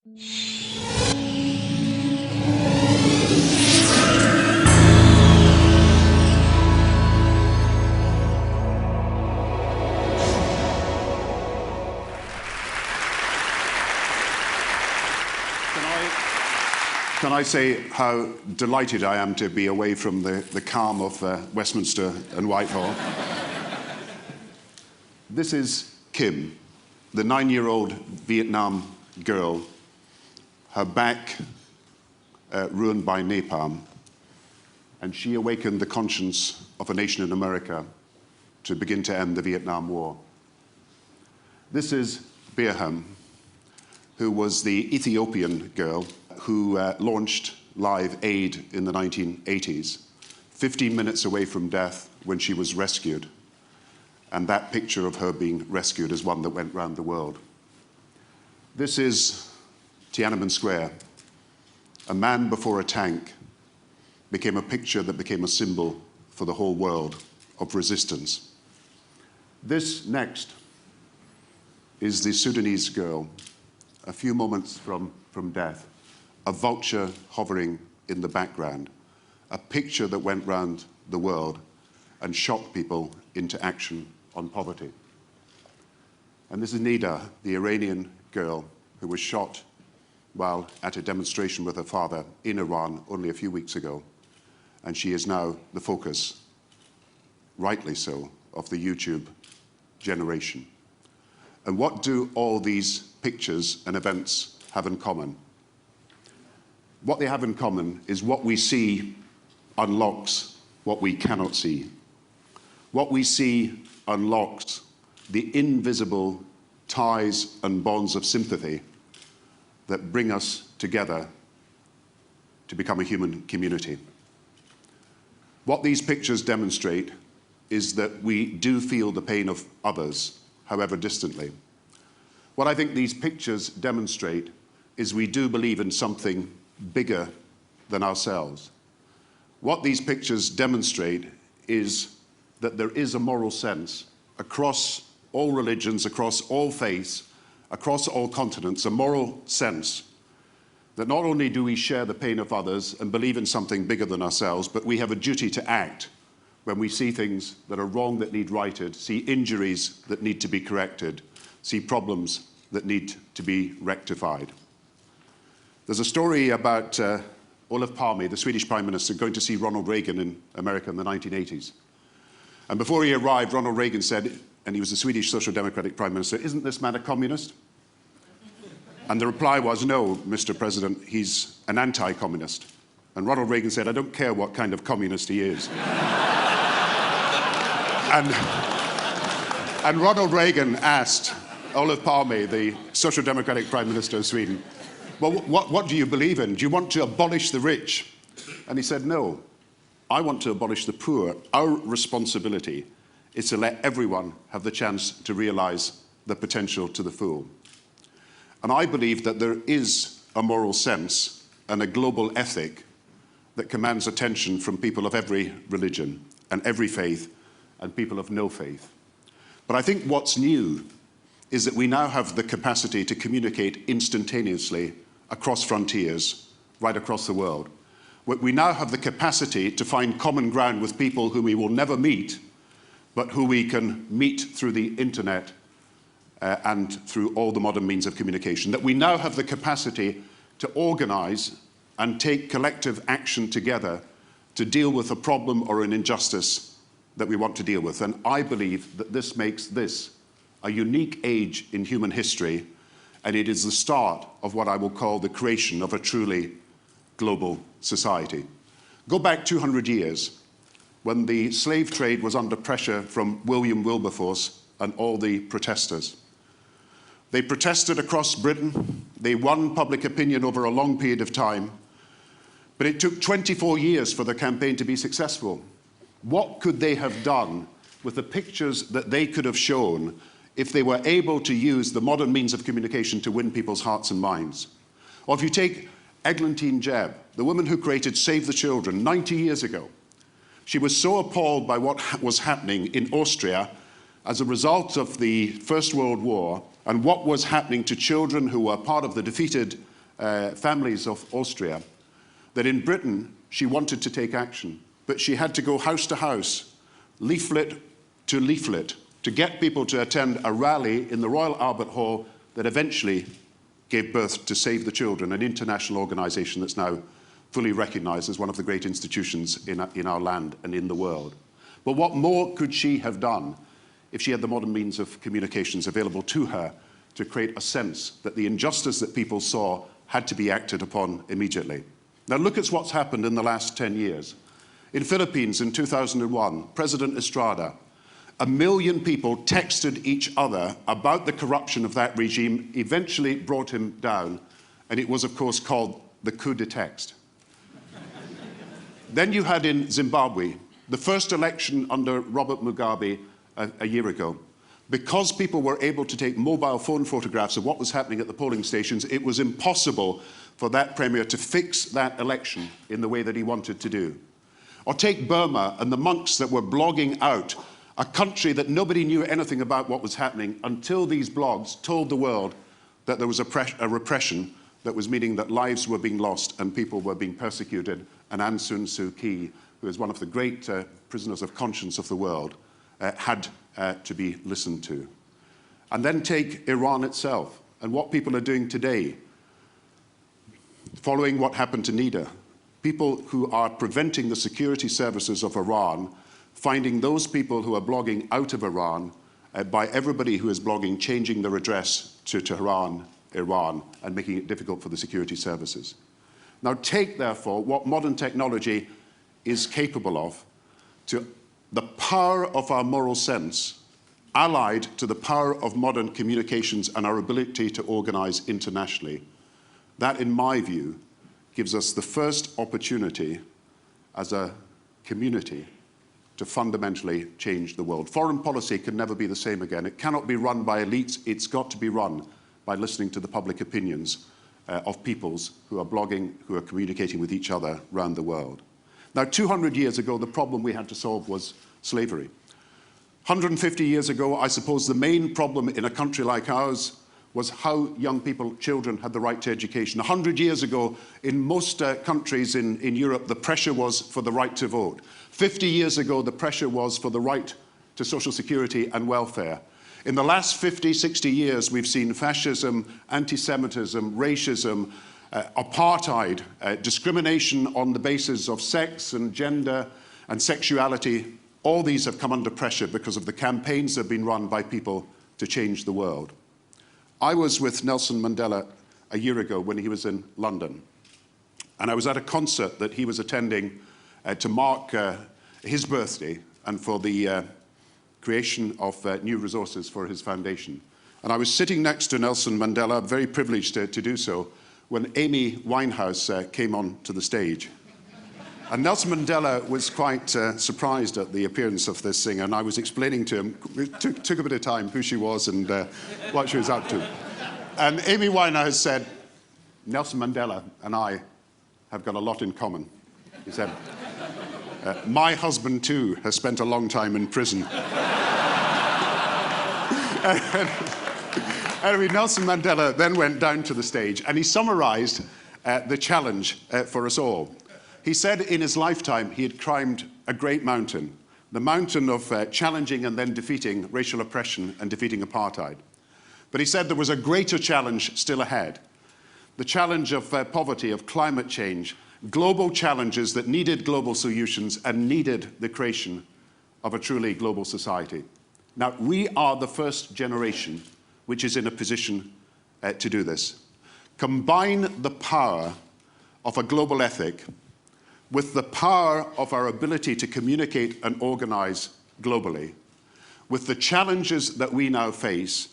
Can I say how delighted I am to be away from the calm of Westminster and Whitehall? This is Kim, the 9-year-old Vietnam girl, her back ruined by napalm, and she awakened the conscience of a nation in America to begin to end the Vietnam War. This is Birham, who was the Ethiopian girl who launched Live Aid in the 1980s, 15 minutes away from death when she was rescued. And that picture of her being rescued is one that went round the world. This is Tiananmen Square. A man before a tank became a picture that became a symbol for the whole world of resistance. This next is the Sudanese girl, a few moments from death, a vulture hovering in the background, a picture that went round the world and shocked people into action on poverty. And this is Nida, the Iranian girl who was shot while at a demonstration with her father in Iran only a few weeks ago. And she is now the focus, rightly so, of the YouTube generation. And what do all these pictures and events have in common? What they have in common is what we see unlocks what we cannot see. What we see unlocks the invisible ties and bonds of sympathy that bring us together to become a human community. What these pictures demonstrate is that we do feel the pain of others, however distantly. What I think these pictures demonstrate is we do believe in something bigger than ourselves. What these pictures demonstrate is that there is a moral sense across all religions, across all faiths, across all continents, a moral sense that not only do we share the pain of others and believe in something bigger than ourselves, but we have a duty to act when we see things that are wrong that need righted, see injuries that need to be corrected, see problems that need to be rectified. There's a story about Olof Palme, the Swedish Prime Minister, going to see Ronald Reagan in America in the 1980s. And before he arrived, Ronald Reagan said, and he was the Swedish Social Democratic Prime Minister, "Isn't this man a communist?" And the reply was, "No, Mr. President, he's an anti-communist." And Ronald Reagan said, "I don't care what kind of communist he is." and Ronald Reagan asked Olof Palme, the Social Democratic Prime Minister of Sweden, "Well, what do you believe in? Do you want to abolish the rich?" And he said, "No, I want to abolish the poor. Our responsibility is to let everyone have the chance to realize the potential to the full." And I believe that there is a moral sense and a global ethic that commands attention from people of every religion and every faith and people of no faith. But I think what's new is that we now have the capacity to communicate instantaneously across frontiers, right across the world. We now have the capacity to find common ground with people whom we will never meet, but who we can meet through the internet and through all the modern means of communication. That we now have the capacity to organize and take collective action together to deal with a problem or an injustice that we want to deal with. And I believe that this makes this a unique age in human history, and it is the start of what I will call the creation of a truly global society. Go back 200 years, when the slave trade was under pressure from William Wilberforce and all the protesters. They protested across Britain, they won public opinion over a long period of time, but it took 24 years for the campaign to be successful. What could they have done with the pictures that they could have shown if they were able to use the modern means of communication to win people's hearts and minds? Or if you take Eglantine Jebb, the woman who created Save the Children 90 years ago, she was so appalled by what was happening in Austria as a result of the First World War and what was happening to children who were part of the defeated families of Austria, that in Britain she wanted to take action, but she had to go house to house, leaflet to leaflet, to get people to attend a rally in the Royal Albert Hall that eventually gave birth to Save the Children, an international organisation that's now fully recognised as one of the great institutions in our land and in the world. But what more could she have done if she had the modern means of communications available to her to create a sense that the injustice that people saw had to be acted upon immediately? Now look at what's happened in the last 10 years. In Philippines in 2001, President Estrada, 1 million people texted each other about the corruption of that regime, eventually brought him down, and it was of course called the coup de text. Then you had in Zimbabwe, the first election under Robert Mugabe a year ago. Because people were able to take mobile phone photographs of what was happening at the polling stations, it was impossible for that premier to fix that election in the way that he wanted to do. Or take Burma and the monks that were blogging out, a country that nobody knew anything about what was happening until these blogs told the world that there was a repression that was meaning that lives were being lost and people were being persecuted, and Aung San Suu Kyi, who is one of the great prisoners of conscience of the world, had to be listened to. And then take Iran itself and what people are doing today, following what happened to Nida. People who are preventing the security services of Iran, finding those people who are blogging out of Iran, by everybody who is blogging changing their address to Tehran, Iran, and making it difficult for the security services. Now take, therefore, what modern technology is capable of, to the power of our moral sense, allied to the power of modern communications and our ability to organize internationally. That, in my view, gives us the first opportunity as a community to fundamentally change the world. Foreign policy can never be the same again. It cannot be run by elites. It's got to be run by listening to the public opinions of peoples who are blogging, who are communicating with each other around the world. Now, 200 years ago, the problem we had to solve was slavery. 150 years ago, I suppose the main problem in a country like ours was how young people, children, had the right to education. 100 years ago, in most countries in Europe, the pressure was for the right to vote. 50 years ago, the pressure was for the right to social security and welfare. In the last 50, 60 years, we've seen fascism, anti-Semitism, racism, apartheid, discrimination on the basis of sex and gender and sexuality. All these have come under pressure because of the campaigns that have been run by people to change the world. I was with Nelson Mandela a year ago when he was in London, and I was at a concert that he was attending to mark his birthday and for the creation of new resources for his foundation. And I was sitting next to Nelson Mandela, very privileged to do so, when Amy Winehouse came on to the stage. And Nelson Mandela was quite surprised at the appearance of this singer, and I was explaining to him, it took a bit of time, who she was and what she was up to. And Amy Winehouse said, "Nelson Mandela and I have got a lot in common." He said, "My husband too has spent a long time in prison." Anyway, Nelson Mandela then went down to the stage and he summarized the challenge for us all. He said in his lifetime he had climbed a great mountain, the mountain of challenging and then defeating racial oppression and defeating apartheid. But he said there was a greater challenge still ahead, the challenge of poverty, of climate change, global challenges that needed global solutions and needed the creation of a truly global society. Now, we are the first generation which is in a position to do this. Combine the power of a global ethic with the power of our ability to communicate and organize globally, with the challenges that we now face,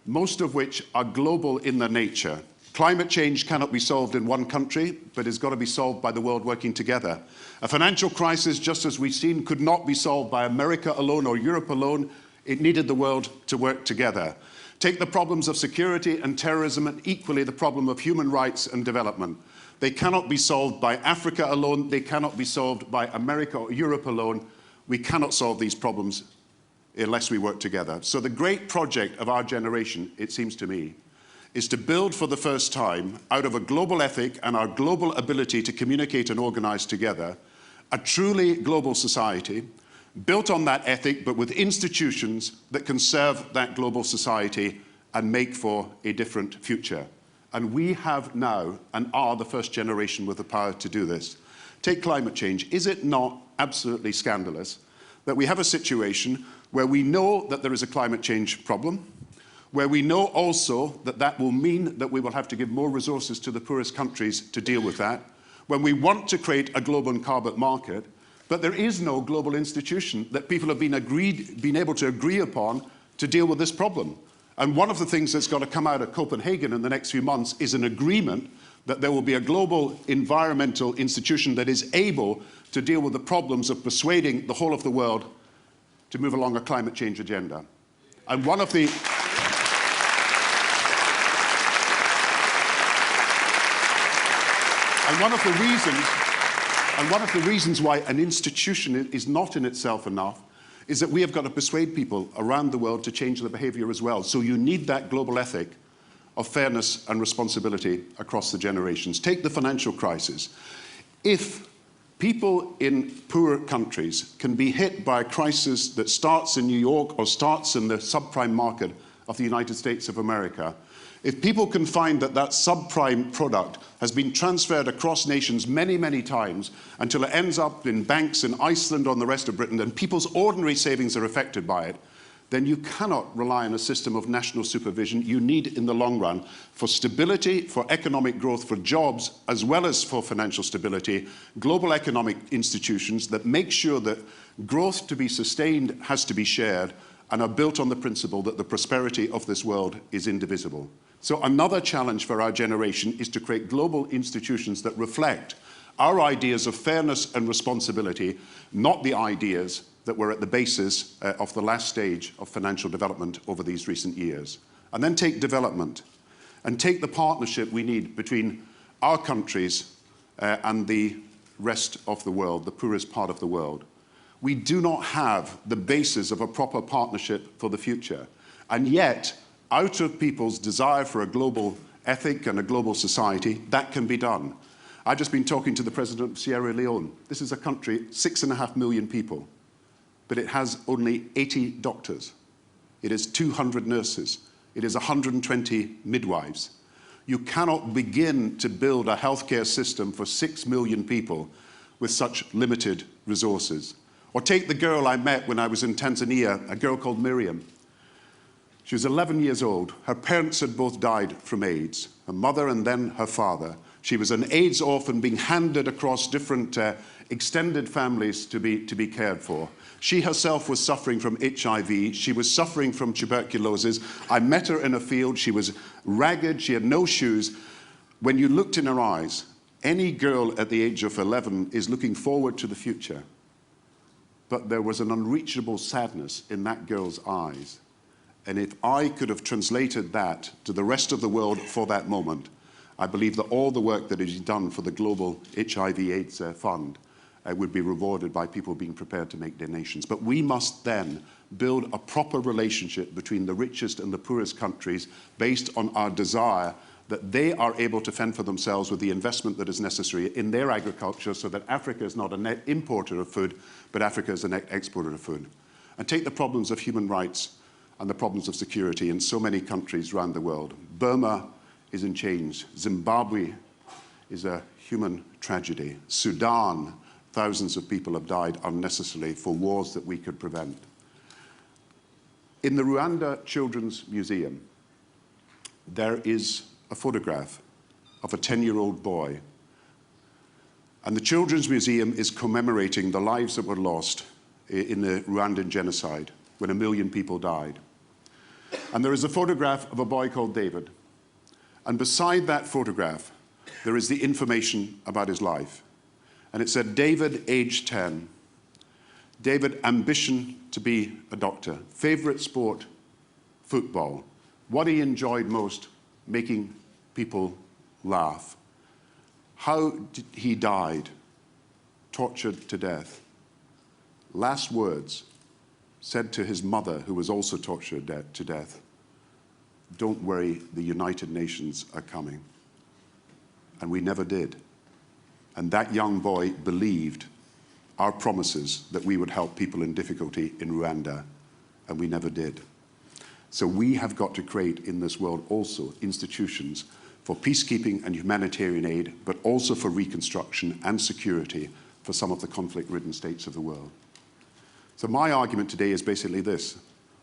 most of which are global in their nature. Climate change cannot be solved in one country, but has got to be solved by the world working together. A financial crisis, just as we've seen, could not be solved by America alone or Europe alone. It needed the world to work together. Take the problems of security and terrorism, and equally the problem of human rights and development. They cannot be solved by Africa alone. They cannot be solved by America or Europe alone. We cannot solve these problems unless we work together. So the great project of our generation, it seems to me, is to build for the first time, out of a global ethic and our global ability to communicate and organize together, a truly global society, built on that ethic, but with institutions that can serve that global society and make for a different future. And we have now, and are the first generation with the power to do this. Take climate change. Is it not absolutely scandalous that we have a situation where we know that there is a climate change problem, where we know also that that will mean that we will have to give more resources to the poorest countries to deal with that, when we want to create a global carbon market, but there is no global institution that people have been able to agree upon to deal with this problem. And one of the things that's got to come out of Copenhagen in the next few months is an agreement that there will be a global environmental institution that is able to deal with the problems of persuading the whole of the world to move along a climate change agenda. And one of the reasons why an institution is not in itself enough is that we have got to persuade people around the world to change their behavior as well. So you need that global ethic of fairness and responsibility across the generations. Take the financial crisis. If people in poor countries can be hit by a crisis that starts in New York or starts in the subprime market of the United States of America, if people can find that that subprime product has been transferred across nations many, many times until it ends up in banks in Iceland or in the rest of Britain, and people's ordinary savings are affected by it, then you cannot rely on a system of national supervision. You need, in the long run, for stability, for economic growth, for jobs, as well as for financial stability, global economic institutions that make sure that growth to be sustained has to be shared and are built on the principle that the prosperity of this world is indivisible. So another challenge for our generation is to create global institutions that reflect our ideas of fairness and responsibility, not the ideas that were at the basis of the last stage of financial development over these recent years. And then take development, and take the partnership we need between our countries and the rest of the world, the poorest part of the world. We do not have the basis of a proper partnership for the future. And yet, out of people's desire for a global ethic and a global society, that can be done. I've just been talking to the president of Sierra Leone. This is a country, 6.5 million people, but it has only 80 doctors. It has 200 nurses. It has 120 midwives. You cannot begin to build a healthcare system for 6 million people with such limited resources. Or take the girl I met when I was in Tanzania, a girl called Miriam. She was 11 years old. Her parents had both died from AIDS, her mother and then her father. She was an AIDS orphan being handed across different extended families to be cared for. She herself was suffering from HIV. She was suffering from tuberculosis. I met her in a field. She was ragged. She had no shoes. When you looked in her eyes, any girl at the age of 11 is looking forward to the future. But there was an unreachable sadness in that girl's eyes. And if I could have translated that to the rest of the world for that moment, I believe that all the work that is done for the Global HIV/AIDS Fund would be rewarded by people being prepared to make donations. But we must then build a proper relationship between the richest and the poorest countries based on our desire that they are able to fend for themselves with the investment that is necessary in their agriculture, so that Africa is not a net importer of food, but Africa is a net exporter of food. And take the problems of human rights and the problems of security in so many countries around the world. Burma is in chains. Zimbabwe is a human tragedy. Sudan, thousands of people have died unnecessarily for wars that we could prevent. In the Rwanda Children's Museum, there is a photograph of a 10-year-old boy. And the Children's Museum is commemorating the lives that were lost in the Rwandan genocide, when 1 million people died. And there is a photograph of a boy called David. And beside that photograph, there is the information about his life. And it said, David, age 10. David, ambition to be a doctor. Favorite sport, football. What he enjoyed most, making people laugh. How he died, tortured to death. Last words said to his mother, who was also tortured to death, don't worry, the United Nations are coming. And we never did. And that young boy believed our promises that we would help people in difficulty in Rwanda, and we never did. So we have got to create in this world also institutions for peacekeeping and humanitarian aid, but also for reconstruction and security for some of the conflict-ridden states of the world. So my argument today is basically this.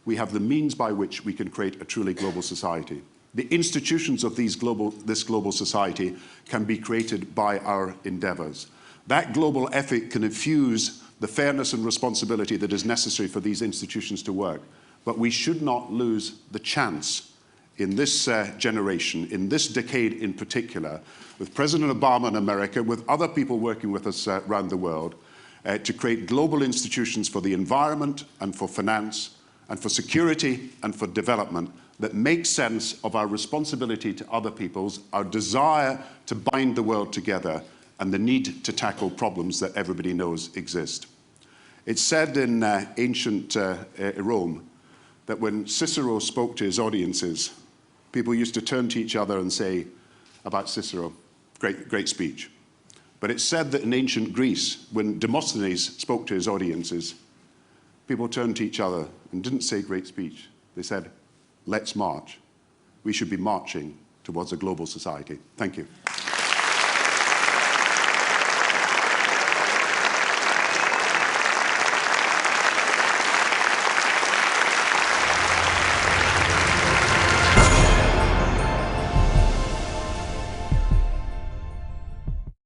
We have the means by which we can create a truly global society. The institutions of this global society can be created by our endeavors. That global ethic can infuse the fairness and responsibility that is necessary for these institutions to work. But we should not lose the chance in this generation, in this decade in particular, with President Obama in America, with other people working with us around the world, to create global institutions for the environment and for finance and for security and for development that make sense of our responsibility to other peoples, our desire to bind the world together, and the need to tackle problems that everybody knows exist. It's said in ancient Rome that when Cicero spoke to his audiences, people used to turn to each other and say about Cicero, great speech. But it's said that in ancient Greece, when Demosthenes spoke to his audiences, people turned to each other and didn't say great speech. They said, let's march. We should be marching towards a global society. Thank you.